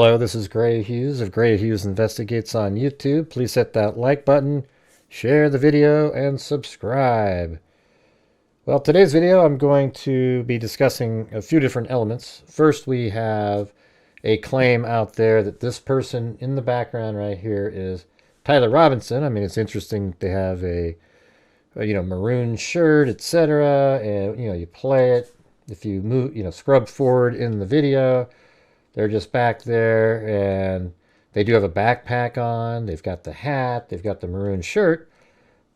Hello, this is Grant Hughes of Grant Hughes Investigates on YouTube. Please hit that like button, share the video, and subscribe. Well, today's video I'm going to be discussing a few different elements. First, we have a claim out there that this person in the background right here is Tyler Robinson. I mean, it's interesting to have a maroon shirt, etc. And you play it. If you move, scrub forward in the video, they're just back there, and they do have a backpack on. They've got the hat. They've got the maroon shirt.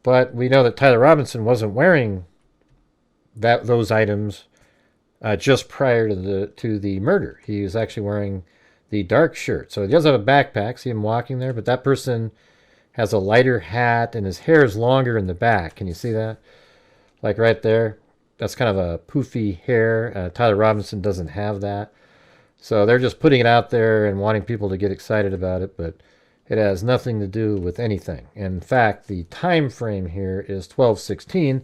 But we know that Tyler Robinson wasn't wearing those items just prior to the murder. He was actually wearing the dark shirt. So he does have a backpack. See him walking there? But that person has a lighter hat, and his hair is longer in the back. Can you see that? Like right there. That's kind of a poofy hair. Tyler Robinson doesn't have that. So they're just putting it out there and wanting people to get excited about it, but it has nothing to do with anything. In fact, the time frame here is 12/16,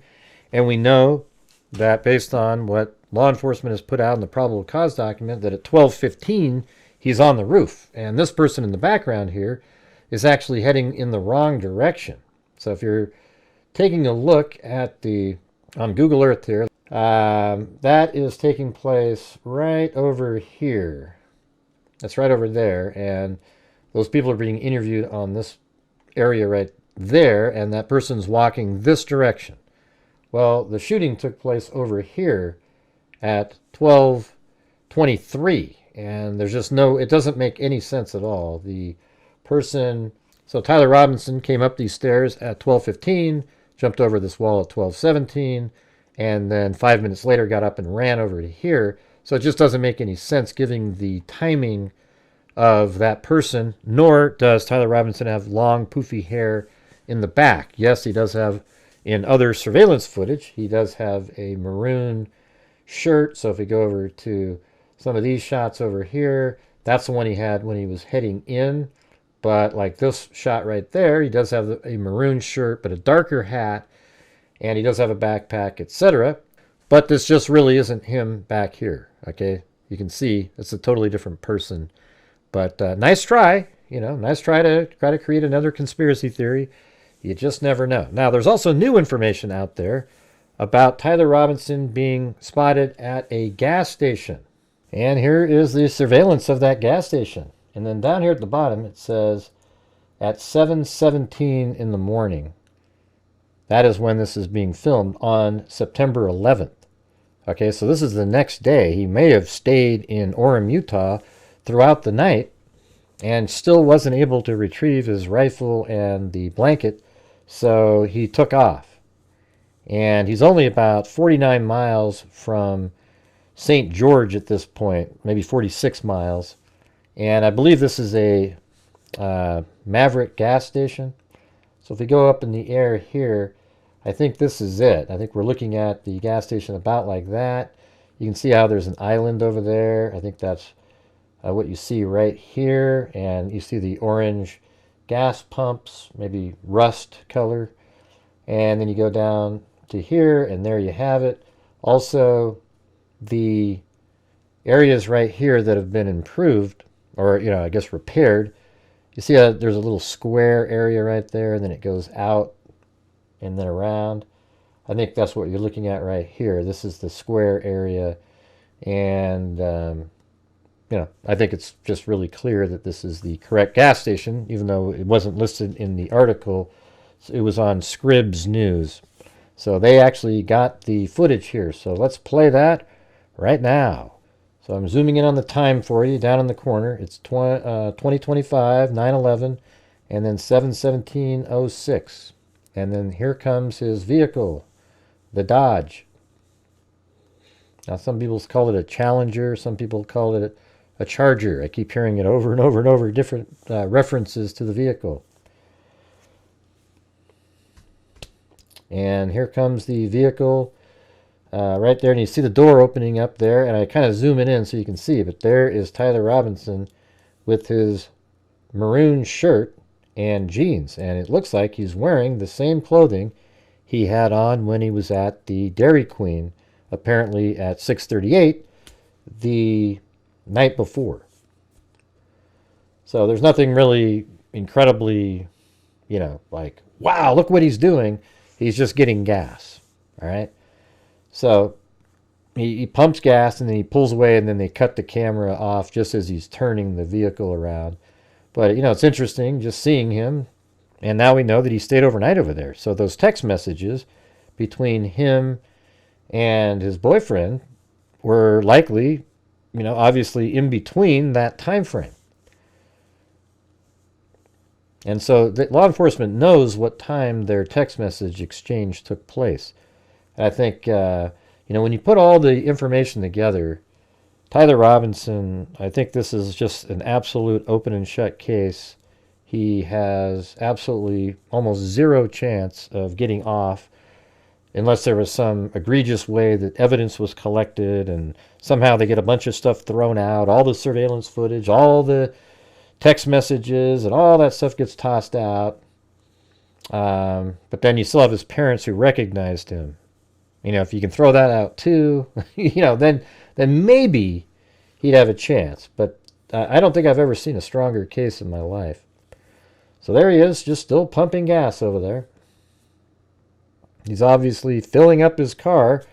and we know that based on what law enforcement has put out in the probable cause document, that at 12:15 he's on the roof, and this person in the background here is actually heading in the wrong direction. So if you're taking a look at on Google Earth here, that is taking place right over here. That's right over there, and those people are being interviewed on this area right there, and that person's walking this direction. Well, the shooting took place over here at 12:23, and there's just it doesn't make any sense at all. So Tyler Robinson came up these stairs at 12:15, jumped over this wall at 12:17, and then 5 minutes later got up and ran over to here. So it just doesn't make any sense given the timing of that person, nor does Tyler Robinson have long, poofy hair in the back. Yes, he does have, in other surveillance footage, he does have a maroon shirt. So if we go over to some of these shots over here, that's the one he had when he was heading in. But like this shot right there, he does have a maroon shirt, but a darker hat, and he does have a backpack, etc. But this just really isn't him back here, okay? You can see it's a totally different person. But nice try, nice try to create another conspiracy theory. You just never know. Now, there's also new information out there about Tyler Robinson being spotted at a gas station. And here is the surveillance of that gas station. And then down here at the bottom, it says at 7:17 in the morning. That is when this is being filmed, on September 11th. Okay, so this is the next day. He may have stayed in Orem, Utah throughout the night and still wasn't able to retrieve his rifle and the blanket, so he took off. And he's only about 49 miles from St. George at this point, maybe 46 miles. And I believe this is a Maverik Gas Station. So if we go up in the air here, I think this is it. I think we're looking at the gas station about like that. You can see how there's an island over there. I think that's what you see right here. And you see the orange gas pumps, maybe rust color. And then you go down to here, and there you have it. Also, the areas right here that have been improved, or, I guess repaired. You see how there's a little square area right there, and then it goes out and then around. I think that's what you're looking at right here. This is the square area, and I think it's just really clear that this is the correct gas station, even though it wasn't listed in the article. It was on Scribs News. So they actually got the footage here. So let's play that right now. So I'm zooming in on the time for you down in the corner. It's 2025, 9/11, and then 7/17/06. And then here comes his vehicle, the Dodge. Now some people call it a Challenger. Some people call it a Charger. I keep hearing it over and over and over, different references to the vehicle. And here comes the vehicle. Right there, and you see the door opening up there, and I kind of zoom it in so you can see, but there is Tyler Robinson with his maroon shirt and jeans, and it looks like he's wearing the same clothing he had on when he was at the Dairy Queen, apparently at 6:38 the night before. So there's nothing really incredibly, like, wow, look what he's doing. He's just getting gas. All right. So he pumps gas and then he pulls away and then they cut the camera off just as he's turning the vehicle around. But, it's interesting just seeing him. And now we know that he stayed overnight over there. So those text messages between him and his boyfriend were likely, obviously in between that time frame. And so the law enforcement knows what time their text message exchange took place. And I think, when you put all the information together, Tyler Robinson, I think this is just an absolute open and shut case. He has absolutely almost zero chance of getting off unless there was some egregious way that evidence was collected and somehow they get a bunch of stuff thrown out, all the surveillance footage, all the text messages, and all that stuff gets tossed out. But then you still have his parents who recognized him. If you can throw that out too, then maybe he'd have a chance. But I don't think I've ever seen a stronger case in my life. So there he is, just still pumping gas over there. He's obviously filling up his car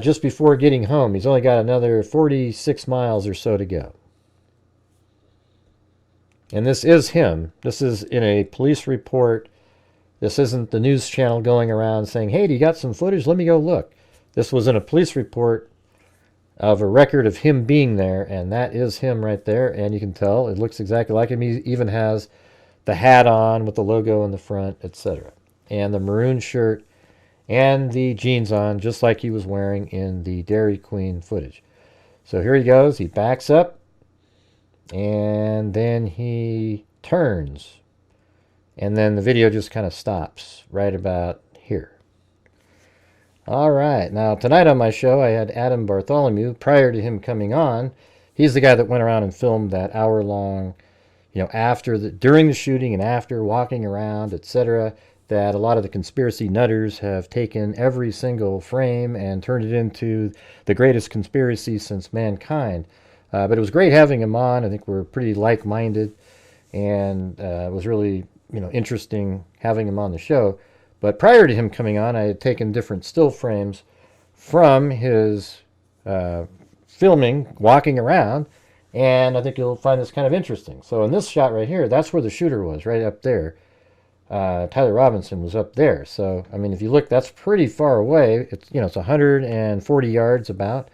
just before getting home. He's only got another 46 miles or so to go. And this is him. This is in a police report. This isn't the news channel going around saying, hey, do you got some footage? Let me go look. This was in a police report of a record of him being there, and that is him right there. And you can tell it looks exactly like him. He even has the hat on with the logo in the front, etc. And the maroon shirt and the jeans on, just like he was wearing in the Dairy Queen footage. So here he goes. He backs up, and then he turns. And then the video just kind of stops right about here. All right. Now, tonight on my show, I had Adam Bartholomew. Prior to him coming on, he's the guy that went around and filmed that hour-long, during the shooting and after, walking around, etc., that a lot of the conspiracy nutters have taken every single frame and turned it into the greatest conspiracy since mankind. But it was great having him on. I think we're pretty like-minded, and it was really interesting having him on the show. But prior to him coming on, I had taken different still frames from his filming, walking around, and I think you'll find this kind of interesting. So in this shot right here, that's where the shooter was, right up there. Tyler Robinson was up there. So, if you look, that's pretty far away. It's, it's 140 yards about,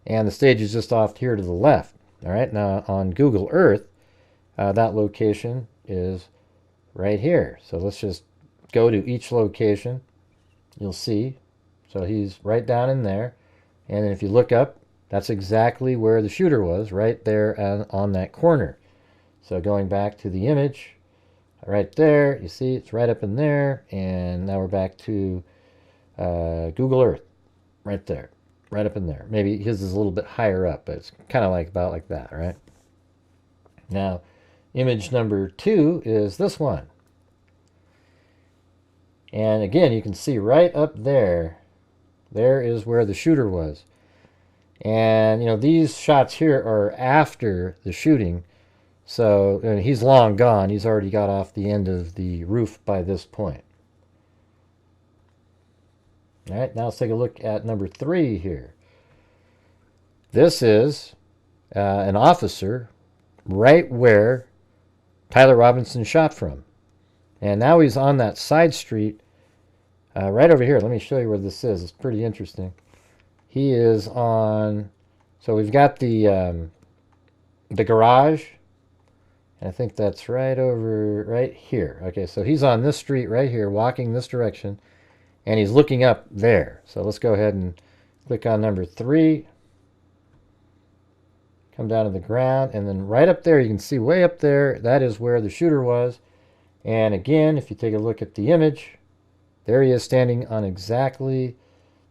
and the stage is just off here to the left. All right, now on Google Earth, that location is right here. So let's just go to each location. You'll see. So he's right down in there. And if you look up, that's exactly where the shooter was, right there on that corner. So going back to the image, right there, you see it's right up in there. And now we're back to Google Earth, right there, right up in there. Maybe his is a little bit higher up, but it's kind of like about like that, right? Now, image number 2 is this one. And again, you can see right up there, there is where the shooter was. And, these shots here are after the shooting. So he's long gone. He's already got off the end of the roof by this point. All right, now let's take a look at number 3 here. This is an officer right where Tyler Robinson shot from. And now he's on that side street right over here. Let me show you where this is. It's pretty interesting. He is on, so we've got the garage. And I think that's right over, right here. Okay, so he's on this street right here, walking this direction. And he's looking up there. So let's go ahead and click on number 3. Come down to the ground. And then right up there, you can see way up there, that is where the shooter was. And again, if you take a look at the image, there he is standing on exactly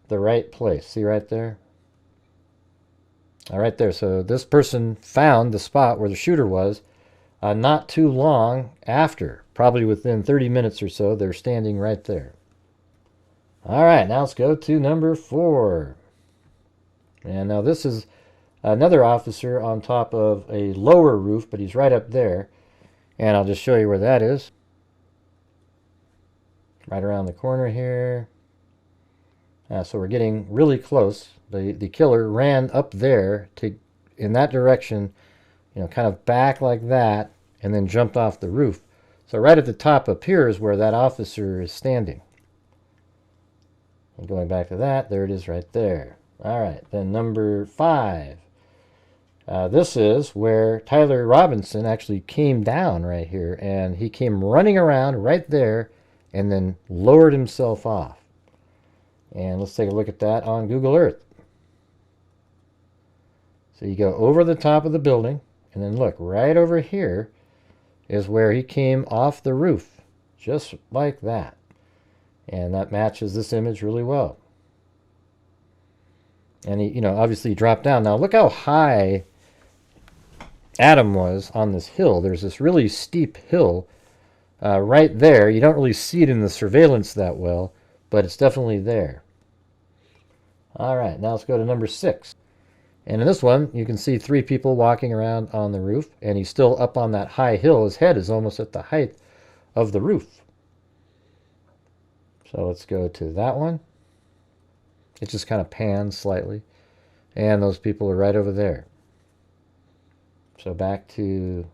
the right place. See right there? All right there. So this person found the spot where the shooter was not too long after. Probably within 30 minutes or so, they're standing right there. All right, now let's go to number 4. And now this is another officer on top of a lower roof, but he's right up there. And I'll just show you where that is. Right around the corner here. So we're getting really close. The killer ran up there to in that direction, kind of back like that, and then jumped off the roof. So right at the top up here is where that officer is standing. And going back to that, there it is right there. All right, then number 5. This is where Tyler Robinson actually came down right here, and he came running around right there and then lowered himself off. And let's take a look at that on Google Earth. So you go over the top of the building, and then look, right over here is where he came off the roof, just like that. And that matches this image really well. And he, obviously dropped down. Now look how high Adam was on this hill. There's this really steep hill right there. You don't really see it in the surveillance that well, but it's definitely there. All right, now let's go to number 6. And in this one, you can see 3 people walking around on the roof, and he's still up on that high hill. His head is almost at the height of the roof. So let's go to that one. It just kind of pans slightly. And those people are right over there. So back to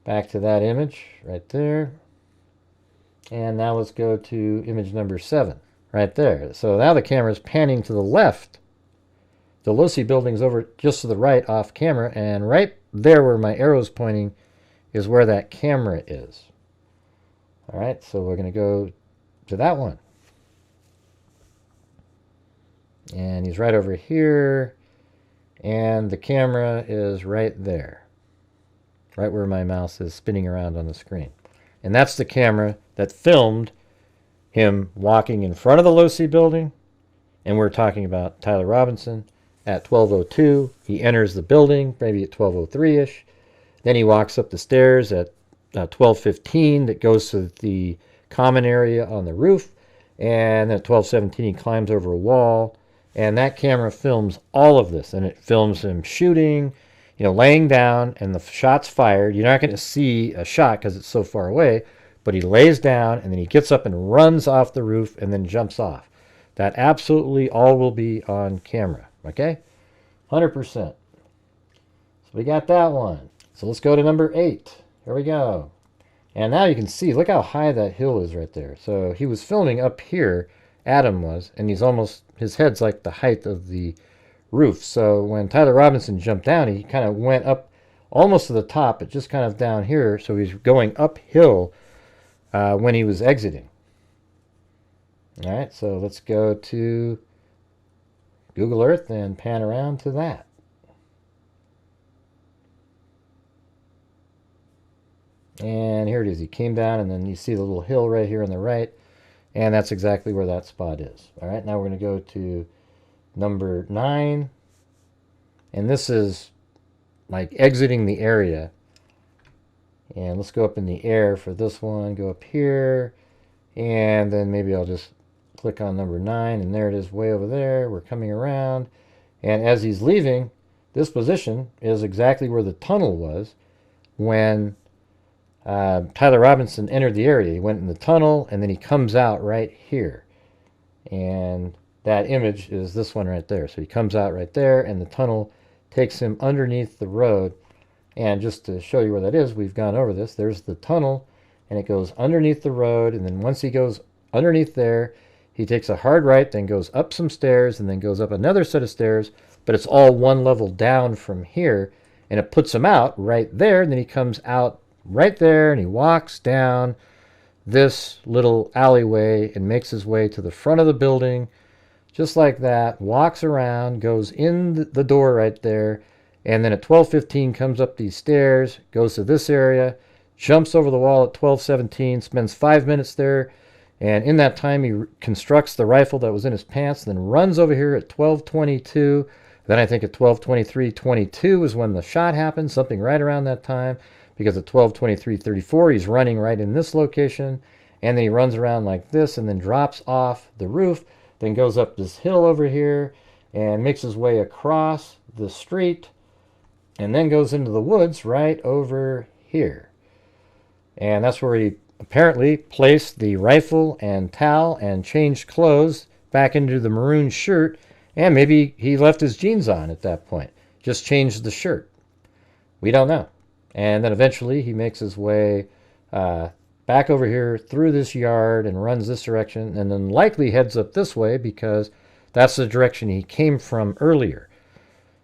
that image right there. And now let's go to image number 7 right there. So now the camera is panning to the left. The Losi building's over just to the right off camera, and right there where my arrow's pointing is where that camera is. All right, so we're going to go to that one. And he's right over here, and the camera is right there, right where my mouse is spinning around on the screen. And that's the camera that filmed him walking in front of the Losi building, and we're talking about Tyler Robinson. At 12:02, he enters the building, maybe at 12:03-ish. Then he walks up the stairs at 12:15 that goes to the common area on the roof. And at 12:17, he climbs over a wall. And that camera films all of this. And it films him shooting, laying down, and the shot's fired. You're not going to see a shot because it's so far away. But he lays down, and then he gets up and runs off the roof and then jumps off. That absolutely all will be on camera. Okay? 100%. So we got that one. So let's go to number 8. Here we go. And now you can see, look how high that hill is right there. So he was filming up here, Adam was, and his head's like the height of the roof. So when Tyler Robinson jumped down, he kind of went up almost to the top, but just kind of down here. So he's going uphill when he was exiting. All right, so let's go to Google Earth and pan around to that. And here it is. He came down, and then you see the little hill right here on the right, and that's exactly where that spot is. All right, now we're going to go to number 9, and this is like exiting the area. And let's go up in the air for this one. Go up here, and then maybe I'll just click on number 9, and there it is way over there. We're coming around, and as he's leaving, this position is exactly where the tunnel was when Tyler Robinson entered the area. He went in the tunnel, and then he comes out right here. And that image is this one right there. So he comes out right there, and the tunnel takes him underneath the road. And just to show you where that is, we've gone over this. There's the tunnel, and it goes underneath the road, and then once he goes underneath there, he takes a hard right, then goes up some stairs, and then goes up another set of stairs, but it's all one level down from here, and it puts him out right there, and then he comes out right there, and he walks down this little alleyway and makes his way to the front of the building, just like that, walks around, goes in the door right there, and then at 12:15 comes up these stairs, goes to this area, jumps over the wall at 12:17, spends 5 minutes there, and in that time he constructs the rifle that was in his pants, then runs over here at 12:22. Then I think at 12:23:22 is when the shot happened, something right around that time, because at 12:23:34 he's running right in this location, and then he runs around like this and then drops off the roof, then goes up this hill over here and makes his way across the street and then goes into the woods right over here. And that's where he apparently placed the rifle and towel and changed clothes back into the maroon shirt. And maybe he left his jeans on at that point. Just changed the shirt. We don't know. And then eventually he makes his way back over here through this yard and runs this direction, and then likely heads up this way because that's the direction he came from earlier.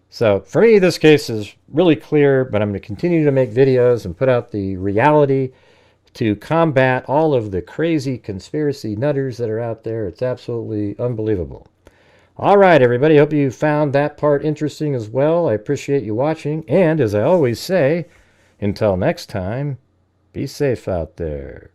So for me, this case is really clear, but I'm going to continue to make videos and put out the reality to combat all of the crazy conspiracy nutters that are out there. It's absolutely unbelievable. All right, everybody. Hope you found that part interesting as well. I appreciate you watching. And as I always say, until next time, be safe out there.